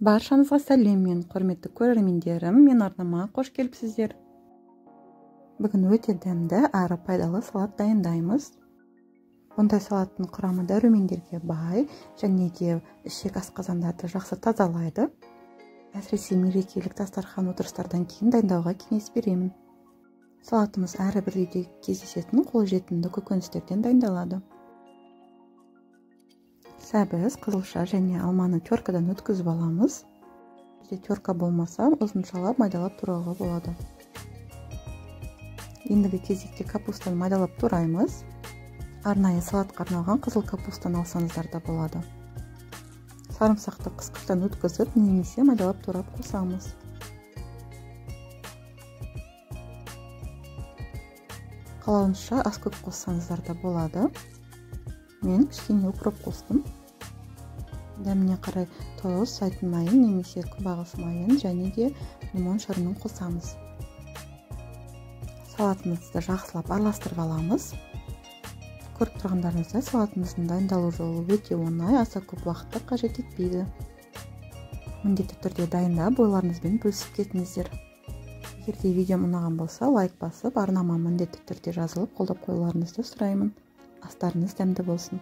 Баршаңызға сәлем, мен құрметті көрермендерім, мен арнама қош келіпсіздер. Бүгін өте дәмді әрі пайдалы салат дайындаймыз. Бұндай салаттың құрамы дәрумендерге бай және де ішек асқазандарды жақсы тазалайды. Әсіресе мерекелік дастархан отырыстардан кейін дайындауға кеңес беремін. Салатымыз әрбір үйде кездесетін қолжетімді көкөністерден дайындалады. Сәбіз, қызылша және алманы теркадан өткізіп аламыз. Терка болмаса, ұзыншалап майдалап турауға болады. Ендігі кезекте капустаны майдалап тураймыз. Арнайы салатқа арналған қызыл капустаны алсаңыздар да болады. Сарымсақты қысқыштан өткізіп, немесе майдалап турап қосамыз. Қалауынша аскөк қоссаңыздар да болады. Мен кішкене укроп қостым. Дәміне қарай тұз, сайты майын немесе күнбағыс майын және де лимон шырынын қосамыз. Салатымызды жақсылап араластырып аламыз. Көріп тұрғандарыңыздай салатымыздың дайындалу жолы өте оңай, аса көп уақытты қажет етпейді. Міндетті түрде дайындап, ойларыңызбен бөлісіп кетіңіздер. Егер де видеом ұнаған болса, лайк басып, арнама міндетті түрде жазылып, қолдап қоюларыңызды сұраймын. Астарыңыз дәмді болсын.